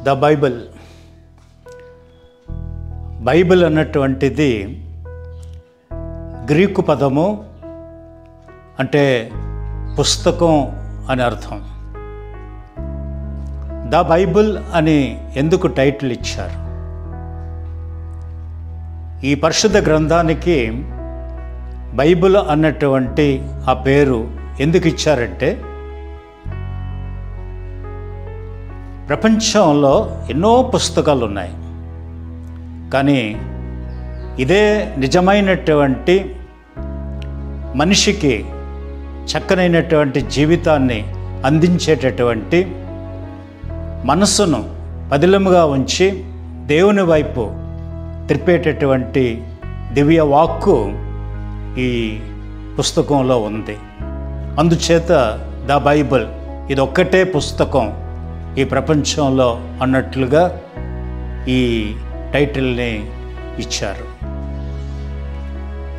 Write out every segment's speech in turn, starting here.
The Bible అన్నటువంటిది Greek పదము, అంటే పుస్తకం అని అర్థం. ద బైబిల్ అని ఎందుకు టైటిల్ ఇచ్చారు? ఈ పరిశుద్ధ గ్రంథానికి బైబిల్ అన్నటువంటి ఆ పేరు ఎందుకు ఇచ్చారంటే, ప్రపంచంలో ఎన్నో పుస్తకాలు ఉన్నాయి, కానీ ఇదే నిజమైనటువంటి మనిషికి చక్కనైనటువంటి జీవితాన్ని అందించేటటువంటి, మనస్సును పదిలముగా ఉంచి దేవుని వైపు త్రిప్పేటటువంటి దివ్య వాక్కు ఈ పుస్తకంలో ఉంది. అందుచేత ద బైబిల్ ఇది ఒక్కటే పుస్తకం ఈ ప్రపంచంలో అన్నట్లుగా ఈ టైటిల్ని ఇచ్చారు.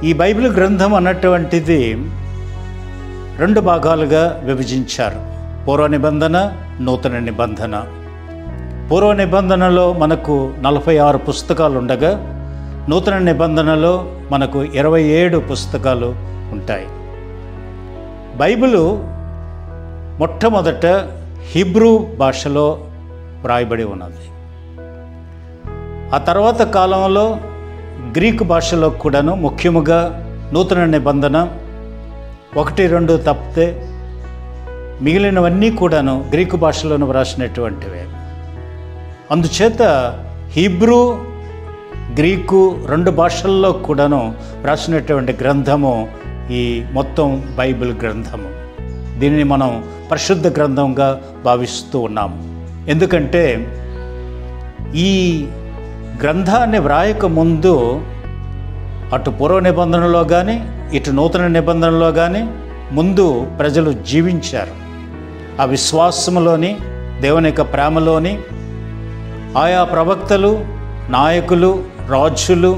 ఈ బైబిల్ గ్రంథం అన్నటువంటిది 2 భాగాలుగా విభజించారు. పూర్వ నిబంధన, నూతన నిబంధన. పూర్వ నిబంధనలో మనకు 46 పుస్తకాలు ఉండగా, నూతన నిబంధనలో మనకు 27 పుస్తకాలు ఉంటాయి. బైబిలు మొట్టమొదట హీబ్రూ భాషలో వ్రాయబడి ఉన్నది. ఆ తర్వాత కాలంలో గ్రీకు భాషలో కూడాను, ముఖ్యముగా నూతన నిబంధన 1-2 తప్పితే మిగిలినవన్నీ కూడాను గ్రీకు భాషలోను వ్రాసినటువంటివే. అందుచేత హీబ్రూ, గ్రీకు 2 భాషల్లో కూడాను రాసినటువంటి గ్రంథము ఈ మొత్తం బైబిల్ గ్రంథము. దీనిని మనం పరిశుద్ధ గ్రంథంగా భావిస్తూ ఉన్నాము. ఎందుకంటే ఈ గ్రంథాన్ని వ్రాయక ముందు అటు పూర్వ నిబంధనలో కానీ ఇటు నూతన నిబంధనలో కానీ ముందు ప్రజలు జీవించారు. ఆ విశ్వాసములోని, దేవుని యొక్క ప్రేమలోని ఆయా ప్రవక్తలు, నాయకులు, రాజులు,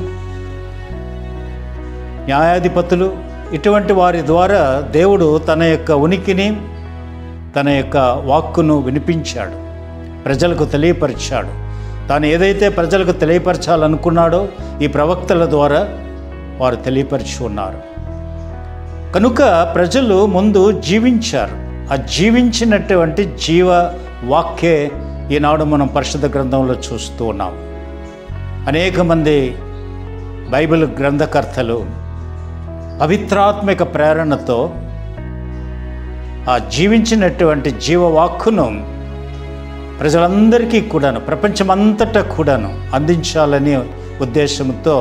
న్యాయాధిపతులు, ఇటువంటి వారి ద్వారా దేవుడు తన యొక్క ఉనికిని, తన యొక్క వాక్కును వినిపించాడు, ప్రజలకు తెలియపరిచాడు. తాను ఏదైతే ప్రజలకు తెలియపరచాలనుకున్నాడో ఈ ప్రవక్తల ద్వారా వారు తెలియపరిచి ఉన్నారు. కనుక ప్రజలు ముందు జీవించారు. ఆ జీవించినటువంటి జీవ వాక్యే ఈనాడు మనం పరిశుద్ధ గ్రంథంలో చూస్తూ ఉన్నాం. అనేక మంది బైబిల్ గ్రంథకర్తలు పవిత్రాత్మిక ప్రేరణతో ఆ జీవించినటువంటి జీవవాక్కును ప్రజలందరికీ కూడాను, ప్రపంచమంతటా కూడాను అందించాలనే ఉద్దేశంతో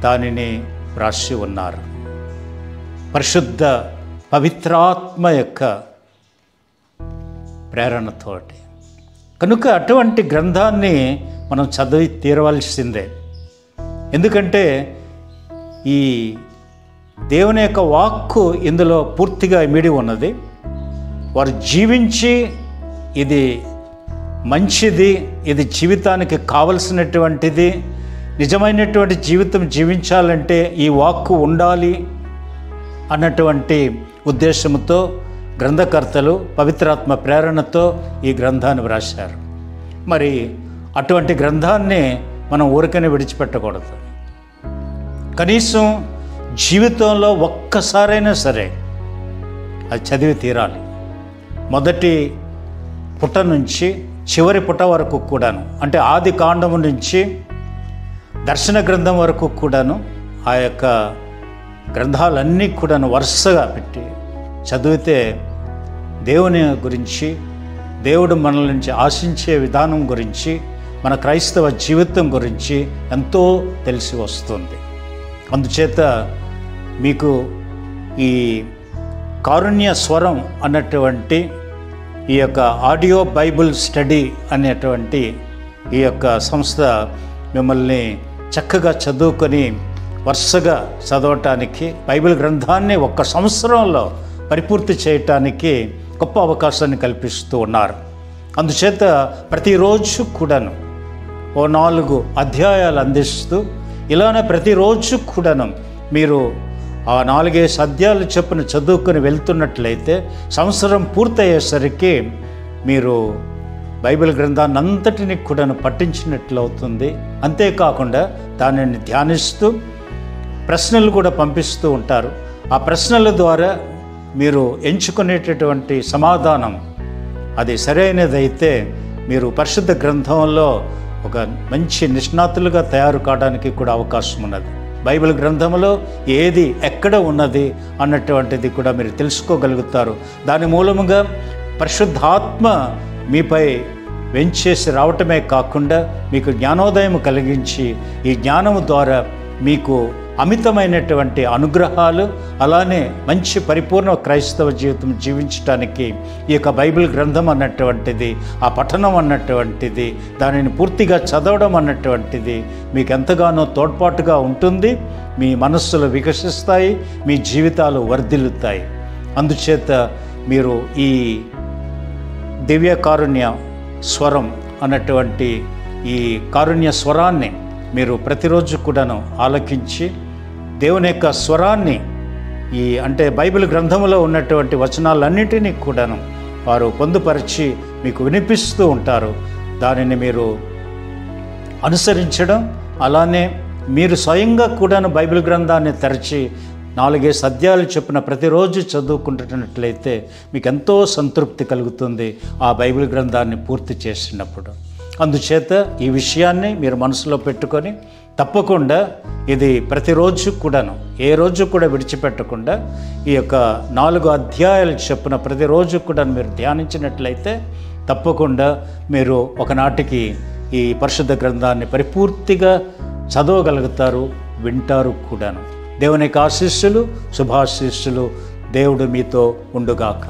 దానిని రాసి ఉన్నారు. పరిశుద్ధ పవిత్రాత్మ యొక్క ప్రేరణతోటి. కనుక అటువంటి గ్రంథాన్ని మనం చదివి తీరవలసిందే. ఎందుకంటే ఈ దేవుని యొక్క వాక్కు ఇందులో పూర్తిగా ఇమిడి ఉన్నది. వారు జీవించి ఇది మంచిది, ఇది జీవితానికి కావలసినటువంటిది, నిజమైనటువంటి జీవితం జీవించాలంటే ఈ వాక్కు ఉండాలి అన్నటువంటి ఉద్దేశంతో గ్రంథకర్తలు పవిత్రాత్మ ప్రేరణతో ఈ గ్రంథాన్ని వ్రాశారు. మరి అటువంటి గ్రంథాన్ని మనం ఊరికనే విడిచిపెట్టకూడదు. కనీసం జీవితంలో ఒక్కసారైనా సరే అది చదివి తీరాలి. మొదటి పుట నుంచి చివరి పుట వరకు కూడాను, అంటే ఆది కాండము నుంచి దర్శన గ్రంథం వరకు కూడాను ఆ యొక్క గ్రంథాలన్నీ కూడాను వరుసగా పెట్టి చదివితే దేవుని గురించి, దేవుడు మనల నుంచి ఆశించే విధానం గురించి, మన క్రైస్తవ జీవితం గురించి ఎంతో తెలిసి వస్తుంది. అందుచేత మీకు ఈ కారుణ్య స్వరం అన్నటువంటి ఈ యొక్క ఆడియో బైబిల్ స్టడీ అనేటువంటి ఈ యొక్క సంస్థ మిమ్మల్ని చక్కగా చదువుకొని వరుసగా చదవటానికి, బైబిల్ గ్రంథాన్ని 1 సంవత్సరంలో పరిపూర్తి చేయటానికి గొప్ప అవకాశాన్ని కల్పిస్తూ ఉన్నారు. అందుచేత ప్రతిరోజు కూడాను 4 అధ్యాయాలు అందిస్తూ ఇలానే ప్రతిరోజు కూడాను మీరు ఆ 4 అధ్యాయాలు చొప్పున చదువుకొని వెళ్తున్నట్లయితే సంవత్సరం పూర్తయ్యేసరికి మీరు బైబిల్ గ్రంథాన్ని అంతటిని కూడాను పఠించినట్లు అవుతుంది. అంతేకాకుండా దానిని ధ్యానిస్తూ ప్రశ్నలు కూడా పంపిస్తూ ఉంటారు. ఆ ప్రశ్నల ద్వారా మీరు ఎంచుకునేటటువంటి సమాధానం అది సరైనదైతే మీరు పరిశుద్ధ గ్రంథంలో ఒక మంచి నిష్ణాతులుగా తయారు కావడానికి కూడా అవకాశం ఉన్నది. బైబిల్ గ్రంథంలో ఏది ఎక్కడ ఉన్నది అన్నటువంటిది కూడా మీరు తెలుసుకోగలుగుతారు. దాని మూలముగా పరిశుద్ధాత్మ మీపై వెంచేసి రావటమే కాకుండా మీకు జ్ఞానోదయం కలిగించి ఈ జ్ఞానము ద్వారా మీకు అమితమైనటువంటి అనుగ్రహాలు, అలానే మంచి పరిపూర్ణ క్రైస్తవ జీవితం జీవించడానికి ఈ యొక్క బైబిల్ గ్రంథం అన్నటువంటిది, ఆ పఠనం అన్నటువంటిది, దానిని పూర్తిగా చదవడం అన్నటువంటిది మీకు ఎంతగానో తోడ్పాటుగా ఉంటుంది. మీ మనస్సులు వికసిస్తాయి, మీ జీవితాలు వర్ధిల్లుతాయి. అందుచేత మీరు ఈ దివ్య కారుణ్య స్వరం అన్నటువంటి ఈ కారుణ్య స్వరాన్ని మీరు ప్రతిరోజు కూడాను ఆలకించి దేవుని యొక్క స్వరాన్ని అంటే బైబిల్ గ్రంథంలో ఉన్నటువంటి వచనాలన్నింటినీ కూడాను వారు పొందుపరిచి మీకు వినిపిస్తూ ఉంటారు. దానిని మీరు అనుసరించడం, అలానే మీరు స్వయంగా కూడాను బైబిల్ గ్రంథాన్ని తెరచి 4 అధ్యాయాలు చొప్పున ప్రతిరోజు చదువుకుంటున్నట్లయితే మీకు ఎంతో సంతృప్తి కలుగుతుంది ఆ బైబిల్ గ్రంథాన్ని పూర్తి చేసినప్పుడు. అందుచేత ఈ విషయాన్ని మీరు మనసులో పెట్టుకొని తప్పకుండా ఇది ప్రతిరోజు కూడాను, ఏ రోజు కూడా విడిచిపెట్టకుండా ఈ యొక్క 4 అధ్యాయాలు చొప్పున ప్రతిరోజు కూడా మీరు ధ్యానించినట్లయితే తప్పకుండా మీరు ఒకనాటికి ఈ పరిశుద్ధ గ్రంథాన్ని పరిపూర్తిగా చదవగలుగుతారు, వింటారు కూడాను. దేవునికి ఆశీస్సులు, శుభాశీస్సులు. దేవుడు మీతో ఉండుగాక.